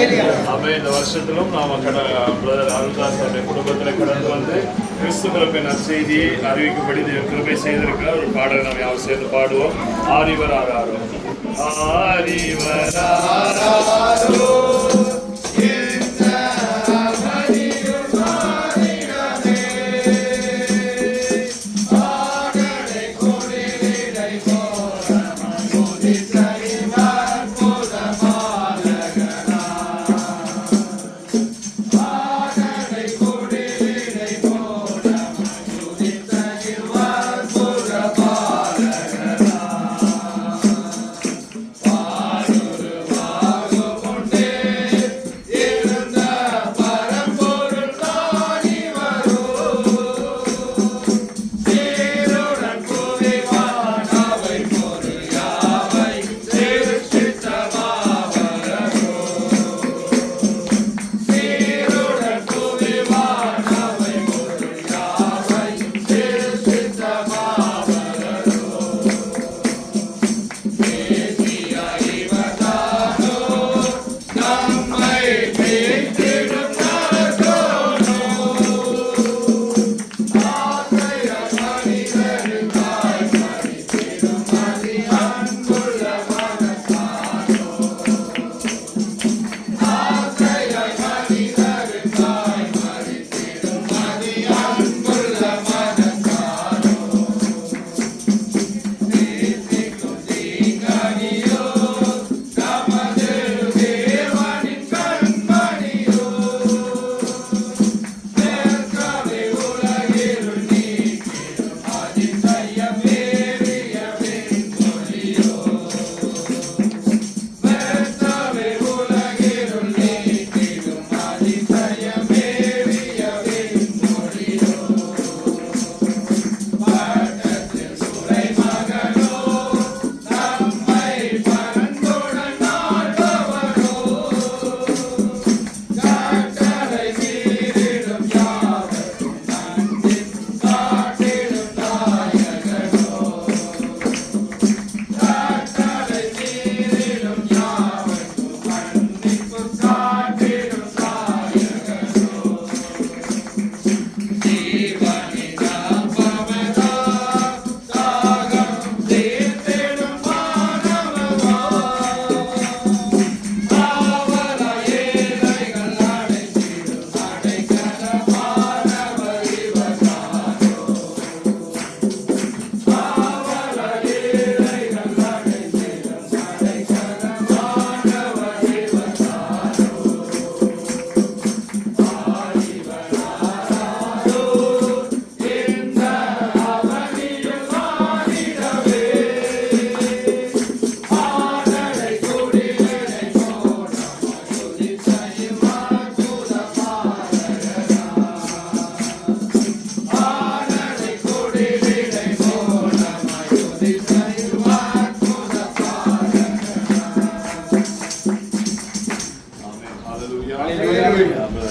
இந்த வருஷத்திலும் நாம பிரதர் அருள்தாஸ் அவருடைய குடும்பத்தில் கடந்து வந்து கிறிஸ்து பிறப்பின் நற்செய்தியை அறிவிக்கும்படி கிருபை செய்திருக்கிற ஒரு பாடலை நாம் யாரும் சேர்ந்து பாடுவோம். ஆரிவர் ஆராரோ ஆரிவர் ஆராரோ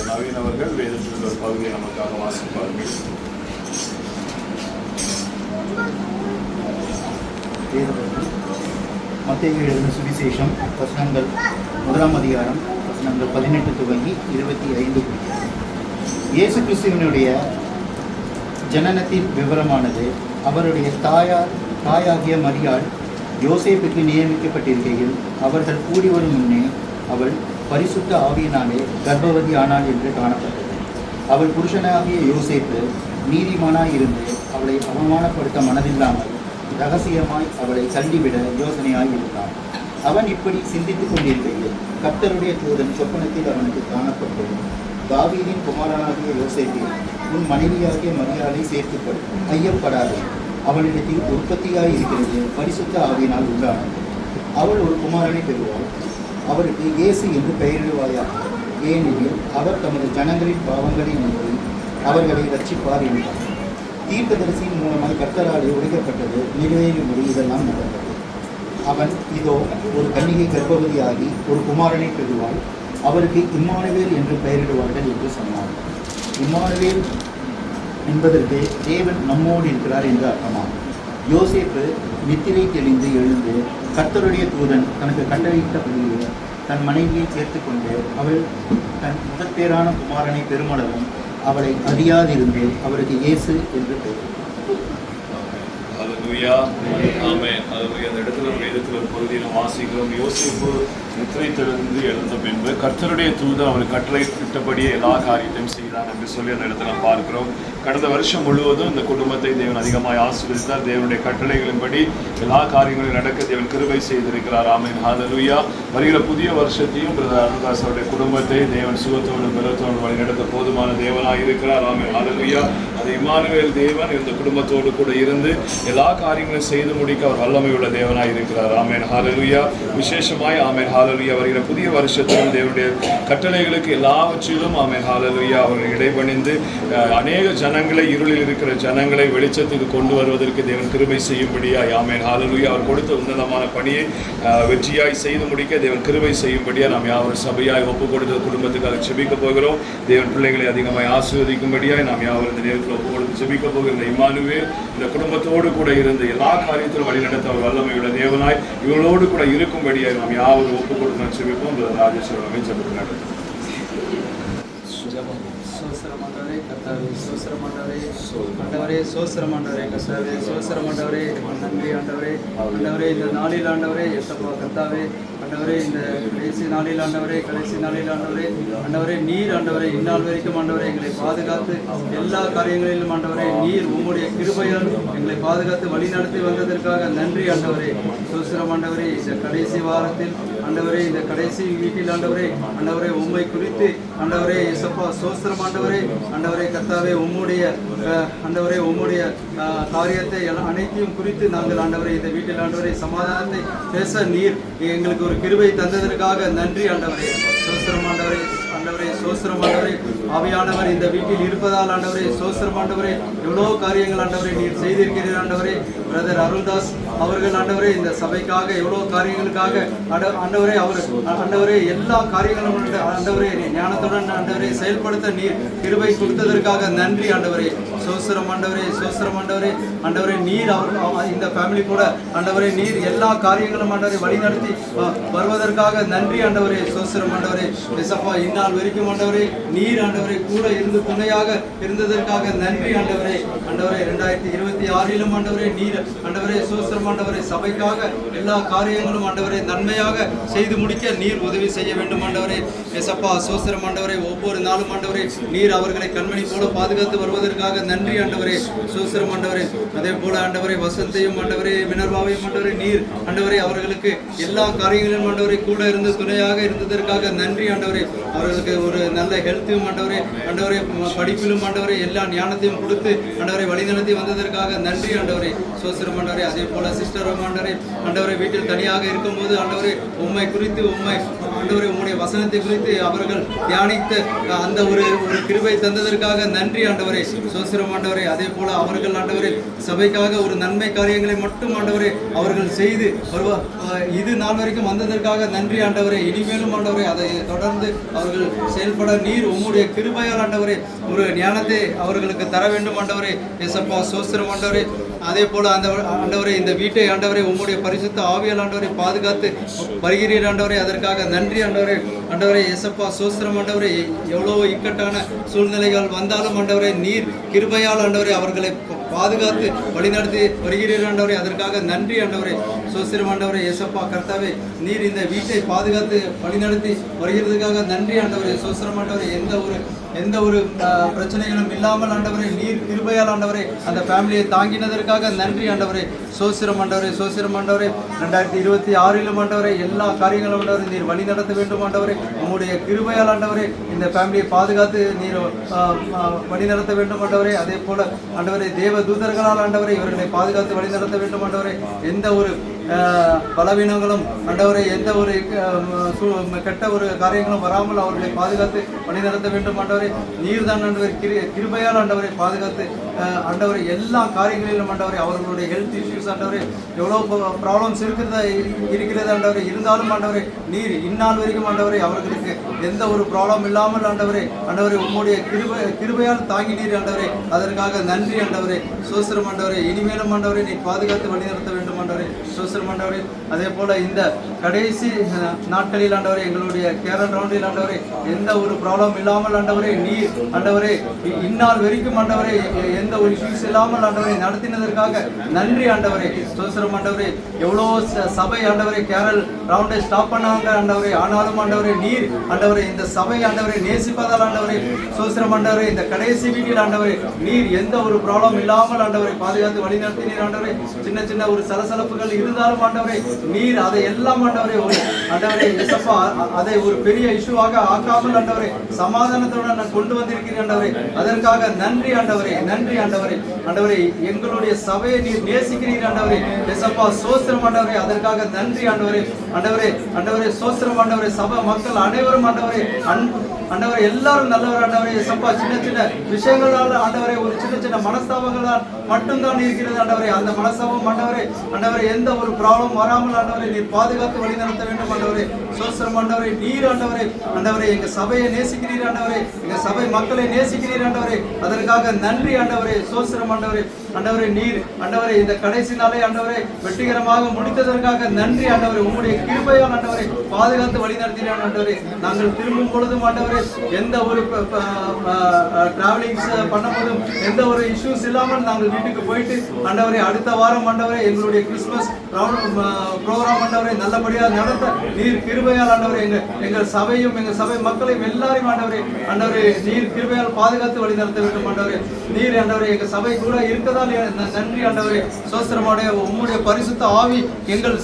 நவீன் அவர்கள் வேதத்தின் ஒரு பகுதியை நமக்காக வாசிப்பார்கள். மத்தேயு எழுதின சுவிசேஷம் வசனங்கள் 1ஆம் அதிகாரம் வசனங்கள் 18 துவங்கி 25 முடிய. இயேசு கிறிஸ்துவினுடைய ஜனனத்தின் விவரமானது அவருடைய தாயாகிய மரியாள் யோசேப்புக்கு நியமிக்கப்பட்டிருக்கையில் அவர்கள் கூடி வரும் முன்னே அவள் பரிசுத்த ஆவியினாலே கர்ப்பவதி ஆனாள் என்று காணப்பட்டது. அவள் புருஷனாகிய யோசேப்பு நீதிமானாய் இருந்து அவளை அவமானப்படுத்த மனதில்லாமல் ரகசியமாய் அவளை தள்ளிவிட யோசனையாய் இருந்தான். அவன் இப்படி சிந்தித்துக் கொண்டிருக்கையில் கர்த்தருடைய தூதன் சொப்பனத்தில் அவனுக்கு காணப்பட்டு, தாவீதின் குமாரனாகிய யோசேப்பே, உன் மனைவியாகிய மரியாளை சேர்த்துக்கொள், ஐயப்படாது, அவளிடத்தில் உற்பத்தியாய் இருக்கிறது பரிசுத்த ஆவியினால் உண்டானது. அவள் ஒரு குமாரனை பெறுவாள், அவருக்கு இயேசு என்று பெயரிடுவாயாக, ஏனெனில் அவர் தமது ஜனங்களின் பாவங்களை நீக்கி அவர்களை ரட்சிப்பார் என்றார். தீர்க்கதரிசியின் மூலமாய் கர்த்தராலே உரைக்கப்பட்டது நிறைவேறும்படி இதெல்லாம் நடந்தது. அவன் இதோ ஒரு கன்னிகை கர்ப்பவதியாகி ஒரு குமாரனை பெறுவாள், அவருக்கு இம்மானுவேல் என்று பெயரிடுவார்கள் என்று சொன்னார். இம்மானுவேல் என்பதற்கு தேவன் நம்மோடு இருக்கிறார் என்று அர்த்தமாகும். யோசேப்பு நித்திரை தெளிந்து எழுந்து கர்த்தருடைய தூதன் தனக்கு கட்டளையிட்டபடியே தன் மனைவியை சேர்த்து கொண்டு அவள் தன் முதற்பேரான குமாரனை பெருமளவும் அவளை அறியாதிருந்து அவருக்கு இயேசு என்று பெயர். ஹல்லேலூயா. ஆமென். ஹல்லேலூயா. அந்த இடத்துல ஒரு இடத்துல ஒரு பகுதியை நாம் வாசிக்கிறோம். யோசேப்பு நித்திரையிலிருந்து எழுந்த பின்பு கர்த்தருடைய தூதன் அவனுக்கு கட்டளையிட்டபடியே எல்லா காரியத்தையும் செய்தான் என்று சொல்லி அந்த இடத்துல நாம் பார்க்கிறோம். கடந்த வருஷம் முழுவதும் இந்த குடும்பத்தை தேவன் அதிகமாக ஆசீர்வதித்தார். தேவனுடைய கட்டளைகளின்படி எல்லா காரியங்களும் நடக்க தேவன் கிருபை செய்திருக்கிறார். ஆமென். ஹல்லேலூயா. வருகிற புதிய வருஷத்தையும் பிரதர் அருள்தாஸ் அவருடைய குடும்பத்தை தேவன் சுகத்தோடு பலத்தோடு வழிநடத்த போதுமான தேவனாக இருக்கிறார். ஆமென். ஹல்லேலூயா. அது இம்மானுவேல் தேவன் இந்த குடும்பத்தோடு கூட இருந்து எல்லா காரியங்களையும் செய்து முடிக்க அவர் வல்லமை உள்ள தேவனாய் இருக்கிறார். ஆமென். ஹல்லேலூயா. விசேஷமாய் ஆமென். ஹல்லேலூயா. வருகிற புதிய வருஷத்திலும் தேவனுடைய கட்டளைகளுக்கு எல்லாவற்றிலும் ஆமென். ஹல்லேலூயா. அவர்கள் இடைபணிந்து அநேக ஜனங்களை, இருளில் இருக்கிற ஜனங்களை வெளிச்சத்துக்கு கொண்டு வருவதற்கு தேவன் கிருபை செய்யும்படியாய் ஆமென். ஹல்லேலூயா. அவர் கொடுத்த உன்னதமான பணியை வெற்றியாய் செய்து முடிக்க தேவன் கிருபை செய்யும்படியா நாம் யாவரும் சபையாய் ஒப்பு கொடுத்த குடும்பத்துக்காக ஜெபிக்க போகிறோம். தேவன் பிள்ளைகளை அதிகமாய் ஆசீர்வதிக்கும்படியாய் நாம் யாவரும் இந்த நேரத்தில் ஒப்பு கொடுத்து ஜெபிக்க போகிற இந்த இம்மானுவேல் இந்த குடும்பத்தோடு கூட இருந்து எல்லா காரியத்திலும் வழிநடத்த அவர் வல்லமையுள்ள தேவனாய் இவங்களோடு கூட இருக்கும்படியாய் நாம் யாவரும் ஒப்பு கொடுத்து நான் ஜெபிப்போம். ராஜேஸ்வரமே ஜெபத்தை நடத்தும். சோஸ்திரமாண்டவரே கர்த்தாவே, சோஸ்திரமாண்டவரே ஆண்டவரே, சோஸ்திரமாண்டவரே கர்த்தாவே, சோஸ்திரமாண்டவரே நன்றி ஆண்டவரே. ஆண்டவரே இந்த நாளில் ஆண்டவரே எத்தப்பா கர்த்தாவே, ஆண்டவரே இந்த கடைசி நாளில் ஆண்டவரே, கடைசி நாளில் ஆண்டவரே, ஆண்டவரே நீர் ஆண்டவரே இந்நாள் வரைக்கும் ஆண்டவரே எங்களை பாதுகாத்து எல்லா காரியங்களிலும் ஆண்டவரே நீர் உம்முடைய கிருபையால் எங்களை பாதுகாத்து வழி நடத்தி வந்ததற்காக நன்றி ஆண்டவரே. சோஸ்திரம் ஆண்டவரே. இந்த கடைசி வாரத்தில் ஆண்டவரே, இந்த கடைசி வீட்டில் ஆண்டவரே, ஆண்டவரே உம்மை குறித்து ஆண்டவரே இயேசப்பா சோஸ்திரம் ஆண்டவரே. ஆண்டவரே கர்த்தாவே உம்முடைய ஆண்டவரே உம்முடைய காரியத்தை அனைத்தையும் குறித்து நாங்கள் ஆண்டவரே இந்த வீட்டில் ஆண்டவரே சமாதானத்தை பேச நீர் எங்களுக்கு ஒரு கிருபை தந்ததற்காக நன்றி ஆண்டவரே. சோஸ்திரம் ஆண்டவரே. ஆண்டவரே சோஸ்திரம் ஆண்டவரே. ஆவியானவர் இந்த வீட்டில் இருப்பதால் ஆண்டவரே சோஸ்திரம் ஆண்டவரே எவ்வளோ காரியங்கள் ஆண்டவரே நீர் செய்திருக்கிறீர் ஆண்டவரே. பிரதர் அருள்தாஸ் அவர்கள் ஆண்டவரே இந்த சபைக்காக எவ்வளோ காரியங்களுக்காக ஆண்டவரே அவர் ஆண்டவரே எல்லா காரியங்களும் ஆண்டவரே ஞானத்துடன் ஆண்டவரே செயல்படுத்த நீர் கிருபை கொடுத்ததற்காக நன்றி ஆண்டவரே. சோஸ்திரம் ஆண்டவரே. சோஸ்திரம் ஆண்டவரே. ஆண்டவரே நீர் அவர் இந்த ஃபேமிலி கூட ஆண்டவரே நீர் எல்லா காரியங்களும் ஆண்டவரை வழிநடத்தி வருவதற்காக நன்றி ஆண்டவரே. சோஸ்திரம் ஆண்டவரே. இயேசப்பா இந்நாள் வரைக்கும் ஆண்டவரே நீர் ஆண்டவரை கூட இருந்து துணையாக இருந்ததற்காக நன்றி ஆண்டவரே. ஆண்டவரே 2026 ஆண்டவரே நீர் ஆண்டவரே சோஸ்திரம் ஆண்டவரே சபைக்காக எல்லா காரியங்களும் ஆண்டவரே நன்மையாக செய்து முடிக்க நீர் உதவி செய்ய வேண்டும் ஆண்டவரே. இயேசப்பா சோஸ்திரம் ஆண்டவரே. ஒவ்வொரு நாளும் ஆண்டவரே நீர் அவர்களை கண்மணி போல பாதுகாத்து வருவதற்காக நன்றி ஆண்டவரே. சோஸ்திரம் ஆண்டவரே. அதே போல ஆண்டவரே வசந்தையும் ஆண்டவரே மினர்வாவையும் ஆண்டவரே நீர் ஆண்டவரே அவர்களுக்கு எல்லா காரியங்களிலும் ஆண்டவரை கூட இருந்து துணையாக இருந்ததற்காக நன்றி ஆண்டவரே. அவர்களுக்கு ஒரு நல்ல ஹெல்த்தையும் ஆண்டவரே ஆண்டவரே படிப்பிலும் ஆண்டவரே எல்லா ஞானத்தையும் கொடுத்து ஆண்டவரை வழிநடத்தி வந்ததற்காக நன்றி ஆண்டவரே. சோஸ்திரம் ஆண்டவரே. அதே போல சிஸ்டரும் ஆண்டவரே ஆண்டவரை வீட்டில் தனியாக இருக்கும்போது ஆண்டவரே உம்மை குறித்து உம்மை ஆண்டவரே உம்முடைய வசனத்தை குறித்து அவர்கள் தியானித்த அந்த ஒரு கிருபை தந்ததற்காக நன்றி ஆண்டவரே. சோஸ்திரம் ஆண்டவரே. அதே போல அவர்கள் ஆண்டவரே சபைக்காக ஒரு நன்மை காரியங்களை மட்டும் ஆண்டவரே அவர்கள் செய்து இது நாள் வரைக்கும் வந்ததற்காக நன்றி ஆண்டவரே. இனிமேலும் ஆண்டவரே அதை தொடர்ந்து அவர்கள் செயல்பட நீர் உம்முடைய கிருபையால் ஆண்டவரே ஒரு ஞானத்தை அவர்களுக்கு தர வேண்டும் ஆண்டவரே. இயேசப்பா சோஸ்திரம் ஆண்டவரே. அதே போல அந்த ஆண்டவரே இந்த வீட்டை ஆண்டவரே உம்முடைய பரிசுத்த ஆவியால் ஆண்டவரை பாதுகாத்து வருகிறீர் ஆண்டவரே. அதற்காக நன்றி ஆண்டவரே. ஆண்டவரே இயேசப்பா சோஸ்திரம் ஆண்டவரே. எவ்வளோ இக்கட்டான சூழ்நிலைகள் வந்தாலும் ஆண்டவரே நீர் கிருபையால் ஆண்டவரே அவர்களை பாதுகாத்து வழிநடத்தி வருகிறீர் ஆண்டவரே. அதற்காக நன்றி ஆண்டவரே. சோஸ்திரம் ஆண்டவரே. இயேசப்பா கர்த்தாவே நீர் இந்த வீட்டை பாதுகாத்து வழிநடத்தி வருகிறதுக்காக நன்றி ஆண்டவரே. சோஸ்திரம் ஆண்டவரே. எந்த ஒரு பிரச்சனைகளும் இல்லாமல் ஆண்டவரே நீர் கிருபையால் ஆண்டவரே அந்த ஃபேமிலியை தாங்கினதற்காக நன்றி ஆண்டவரே. சோஸ்திரம் ஆண்டவரே. சோஸ்திரம் ஆண்டவரே. 2026 ஆண்டவரே எல்லா காரியங்களும் ஆண்டவரே நீர் வழி நடத்த வேண்டும் ஆண்டவரே. உம்முடைய கிருபையால் ஆண்டவரே இந்த ஃபேமிலியை பாதுகாத்து நீர் வழி நடத்த வேண்டும் ஆண்டவரே. அதே போல ஆண்டவரே தேவ தூதர்களால் ஆண்டவரை இவர்களை பாதுகாத்து வழி நடத்த வேண்டும் ஆண்டவரே. எந்த ஒரு பலவீனங்களும் ஆண்டவரை எந்த ஒரு கெட்ட ஒரு காரியங்களும் வராமல் அவர்களை பாதுகாத்து வழி நடத்த வேண்டும் ஆண்டவரை. நீர் தான் ஆண்டவர் கிருபையால் ஆண்டவரை பாதுகாத்து ஆண்டவரை எல்லா காரியங்களிலும் ஆண்டவரை அவர்களுடைய ஹெல்த் இஷ்யூஸ் ஆண்டவரை எவ்வளோ ப்ராப்ளம்ஸ் இருக்கிறது ஆண்டவரை இருந்தாலும் ஆண்டவரை நீர் இந்நாள் வரைக்கும் ஆண்டவரை அவர்களுக்கு எந்த ஒரு ப்ராப்ளம் இல்லாமல் ஆண்டவரே உம்முடைய கிருபையால் தாங்கினீர் ஆண்டவரே. அதற்காக நன்றி ஆண்டவரே. சோஸ்திரம் ஆண்டவரே. இனிமேலும் ஆண்டவரே நீ பாதுகாத்து வழிநடத்த வேண்டும் ஆண்டவரே. சோஸ்திரம் ஆண்டவரே. அதே போல இந்த கடைசி நாட்களில் ஆண்டவரே எங்களுடைய கேரள் ரவுண்டில் ஆண்டவரே எந்த ஒரு ப்ராப்ளம் இல்லாமல் ஆண்டவரே நீர் ஆண்டவரே இந்நாள் வரைக்கும் ஆண்டவரே எந்த ஒரு இஷ்யூஸ் இல்லாமல் ஆண்டவரை நடத்தினதற்காக நன்றி ஆண்டவரே. சோஸ்திரம் ஆண்டவரே. எவ்வளோ சபை ஆண்டவரை கேரள் ரவுண்டை ஸ்டாப் பண்ணாங்க ஆண்டவரே. ஆனாலும் ஆண்டவரே நீர் ஆண்டவரை இந்த சபை ஆண்டவரை நேசிப்பதால் ஆண்டவரை சோஸ்திரம் ஆண்டவரை இந்த கடைசி வீட்டில் ஆண்டவரை நீர் எந்த ஒரு ப்ராப்ளம் இல்லாமல் ஆண்டவரை பாதுகாத்து வழி நடத்தினீர் ஆண்டவரை. சின்ன சின்ன ஒரு சலசலப்புகள் இருந்தாலும் ஆண்டவரை நீர் அதை எல்லாம் ஆண்டவரை ஆண்டவரை அதை ஒரு பெரிய இஷ்யூவாக ஆக்காமல் ஆண்டவரை சமாதானத்துடன் நான் கொண்டு வந்திருக்கிறேன் ஆண்டவரை. அதற்காக நன்றி ஆண்டவரே. நன்றி ஆண்டவரே. ஆண்டவரே எங்களுடைய சபையை நீர் நேசிக்கிறீர் ஆண்டவரே. எசப்பா சோஸ்திரம் ஆண்டவரே. அதற்காக நன்றி ஆண்டவரே. ஆண்டவரே சோஸ்திரம் ஆண்டவரே. சபை மக்கள் அனைவரும் ஆண்டவரே ஆண்டவரே எல்லாரும் நல்லவர் ஆண்டவரே. எசப்பா சின்ன சின்ன விஷயங்களால் ஆண்டவரே ஒரு சின்ன சின்ன மனஸ்தாபங்களால் மட்டும்தான் இருக்கிறது ஆண்டவரே. அந்த மனஸ்தாபம் ஆண்டவரே எந்த ஒரு ப்ராப்ளம் வராமல் ஆண்டவரை நீர் பாதுகாத்து வழி நடத்த வேண்டும் ஆண்டவரே. சோஸ்திரம் ஆண்டவரே. நீர் ஆண்டவரே எங்க சபையை நேசிக்கிறீர் ஆண்டவரே. எங்க சபை மக்களை நேசிக்கிறீர் ஆண்டவரே. அதற்காக நன்றி ஆண்டவரே. சோஸ்திரம் ஆண்டவரே நீர் ஆண்டவரே இந்த கடைசி நாளை ஆண்டவரே வெற்றிகரமாக முடித்ததற்காக நன்றி ஆண்டவரே. உம்முடைய கிருபையால் ஆண்டவரை பாதுகாத்து வழி நடத்தினார் ஆண்டவரே. நாங்கள் திரும்பும் பொழுதும் ஆண்டவரே எந்த ஒரு டிராவலிங்ஸ் பண்ணும்போதும் எந்த ஒரு இஷ்யூஸ் இல்லாமல் நாங்கள் வீட்டுக்கு போயிட்டு ஆண்டவரே அடுத்த வாரம் ஆண்டவரே எங்களுடைய கிறிஸ்துமஸ் ப்ரோக்ராம் ஆண்டவரை நல்லபடியாக நடத்த நீர் கிருபையால் ஆண்டவரே எங்கள் சபையும் எங்கள் சபை மக்களையும் எல்லாரையும் ஆண்டவரே நீர் கிருபையால் பாதுகாத்து வழி நடத்த வேண்டும் ஆண்டவரே. நீர் ஆண்டவரே எங்கள் சபை கூட இருக்கதால் நன்றி ஆண்டவரே. சோஸ்திரமாடைய உம்முடைய பரிசுத்த ஆவி எங்கள்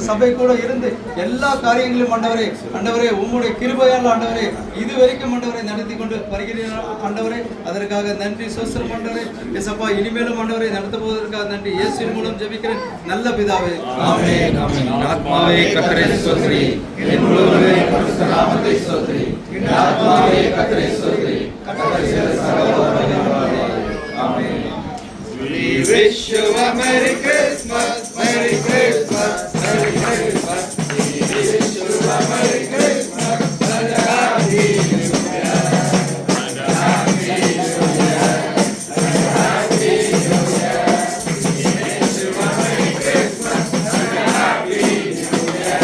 சபை கூட இருந்து எல்லா காரியங்களும் ஆண்டவரே உம்முடைய கிருபையால் ஆண்டவரே இதுவரைக்கும் ஆண்டவரை நடத்தி கொண்டு வருகிறீர் ஆண்டவரே. அதற்காக நன்றி. சோஸ்திரம் ஆண்டவரே. எசப்பா இனிமேலும் ஆண்டவரை நடத்த போவதற்காக நன்றி. இயேசுவின் மூலம் ஜெபிக்கிறேன் நல்ல பிதாவே. ஆமென். ஆத்மாவே கர்த்தரை ஸ்தோத்திரி. என் முழுவதுமே பரிசுத்த நாமத்தை ஸ்தோத்திரி. ஆத்மாவே கர்த்தரை ஸ்தோத்திரி. கர்த்தர் சகலவல்லவரே. ஆமென். We wish you a Merry Christmas, Merry Christmas, Merry Christmas. We wish you a Merry Christmas and a Happy New Year. And a Happy New Year. And a Happy New Year. We wish you a Merry Christmas and a Happy New Year.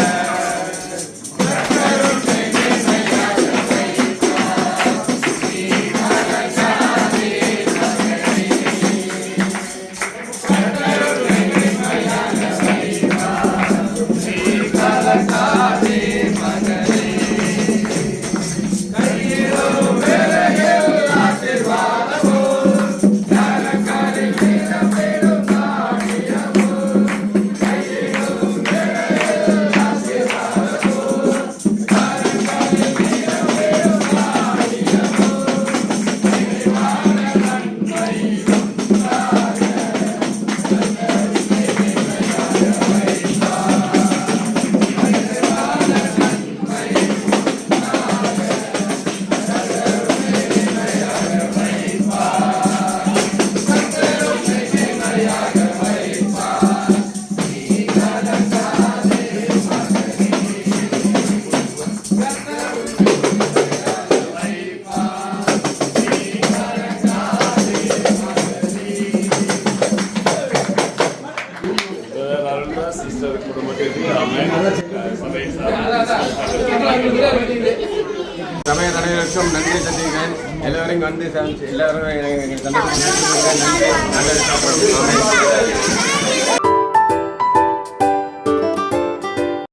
Sister குடும்பத்திற்கு சபை சமய தலைவருக்கும் நன்றி தெரிவிக்கிறேன். எல்லாரும் வந்து எல்லாரும் நன்றி. நல்லது சாப்பிடணும்.